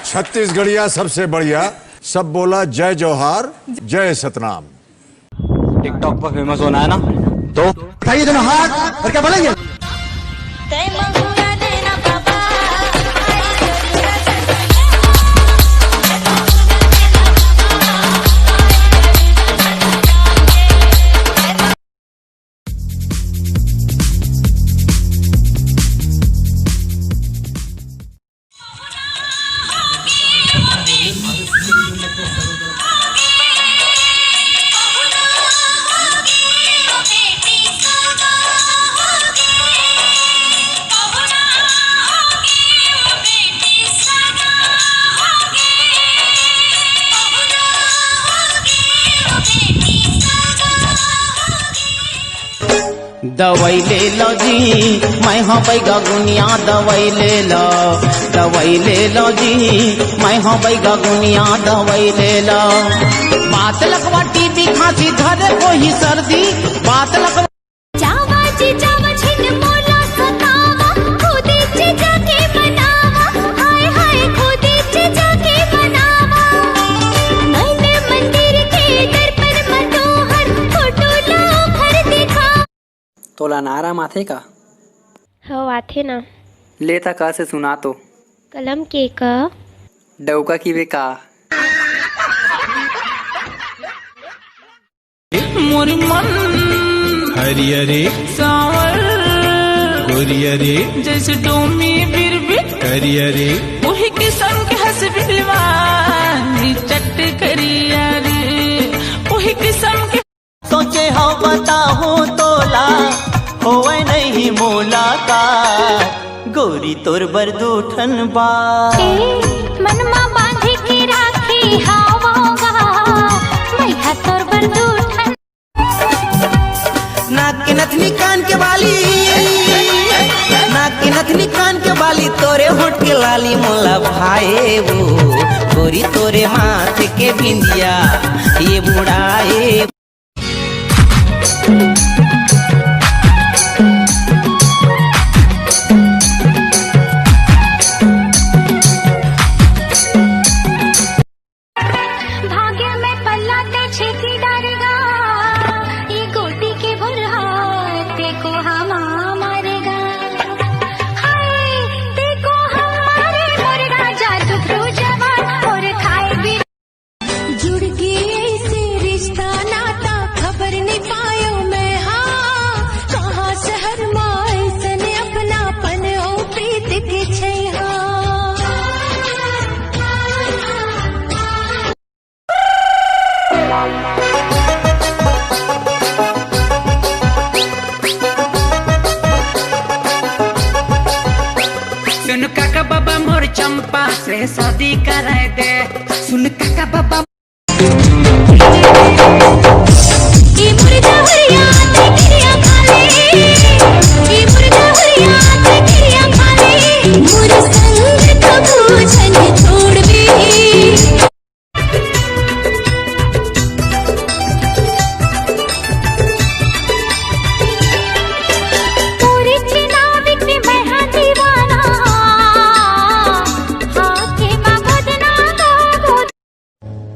छत्तीसगढ़िया सबसे बढ़िया, सब बोला जय जोहार जय सतनाम। टिकटॉक पर फेमस होना है ना, तो उठाइए दोनों हाथ और क्या बोलेंगे? दवाई ले लो जी, मैं हाँ बैगा गुनिया दवाई ले लो, दवाई ले लो जी, मैं हाँ बैगा गुनिया दवाई ले लो। बात लगवा टीबी खांसी धरे को ही सर्दी, बात लगवा जावा जी जावा छिन मोला सतावा, खुदी ची जाके बनावा, हाय हाय खुदी ची जाके बनावा। मैंने मंदिर के दर्पण मनोहर फोटो लो घर दिखा। तोला नारा माथे का हो आथे ना, लेता का से सुना तो। कलम के का डौका की वे का। मोर मन हरियरे सावर गोरियरे जैसे डोमी बिरबिट हरियरे वही किस्म के हंस बिलवा चट करिया रे, वही किस्म के सोचे हो बताओ तोला होवे नहीं मोला का, गोरी तोर बरदूठन बा मनमा बांधे के राखी हावोगा, मैं तोर बरदूठन। नाक के नथनी कान के बाली, नाक के नथनी कान के बाली तोरे होठ के लाली मोला भाए वो, गोरी तोरे माथे के बिंदिया ये बुढ़ाए। भाग्य में पल्ला ते छेती डारेगा, ये गोटी के बुरहार देखो हम मारेगा, हाय देखो हमारे मुर्गा जादू क्रू जवान और खाए भी। जुड़ गए से रिश्ता नाता खबर नहीं पायो मैं, हाँ कहाँ शहर माए सने अपनापन ओ प्रीत के छैहा। सुन काका बाबा मोर चंपा से शादी कराए दे, सुन काका बाबा ये मुर्गा हरिया ते गिरिया खाले, ये मुर्गा हरिया ते गिरिया खाले, मोर संग कबू छन छोड़ भी। पूरी चिनाविक में मैं हाँ दीवाना, हाँ के बाबद ना बाबद।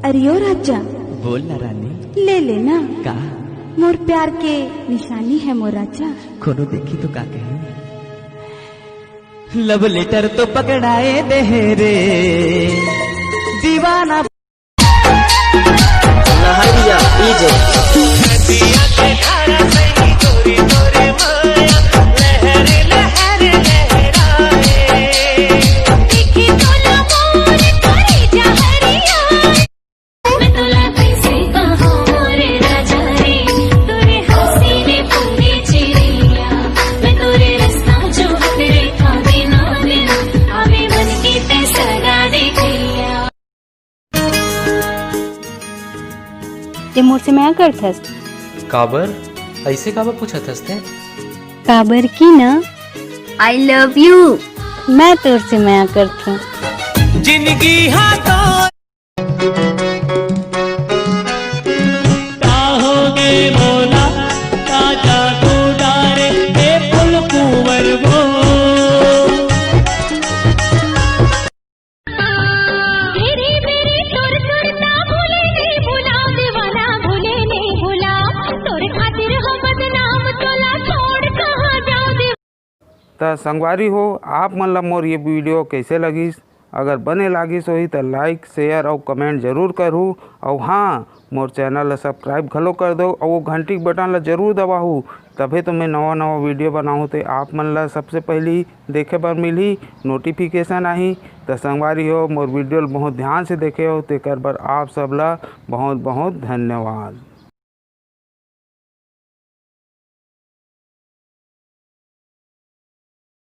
अरे ओ राजा बोल ना रानी, ले लेना, का मोर प्यार के निशानी है मोर राजा। कोनो देखी तो का कहे? लव लेटर तो पकड़ाए दे रे दीवाना। लहरिया डीजे देखी तोला मोर करे जा हरिया, मैं तोला कैसे कहूँ मोरे राजा रे, तोरे हसीने पूरी चिड़िया, मैं तोरे रास्ता जो तेरे था बिना बिना, आवे मन की ते सगा देखिया। ते मोर से मैं करथस काबर ऐसे काबर पूछत हसते? काबर की ना आई लव यू, मैं तोर से मैं करथूं। जिंदगी हाँ तो बोला ताजा तू डारे फुल कुंवर वो। तो संगवारी हो आप मन ला मोर ये वीडियो कैसे लगिस, अगर बने लागिस होही तो लाइक शेयर और कमेंट जरूर करूँ। और हाँ, मोर चैनल ला सब्सक्राइब घलो कर दो और वो घंटी के बटन ला जरूर दबाहू, तभी तो मैं नवा वीडियो बनाऊँ तो आप मन ला सबसे पहले देखे बर मिलही, नोटिफिकेशन आही। तो संगवारी हो मोर वीडियो बहुत ध्यान से देखे हो, तेकर बर आप सब ला बहुत बहुत धन्यवाद।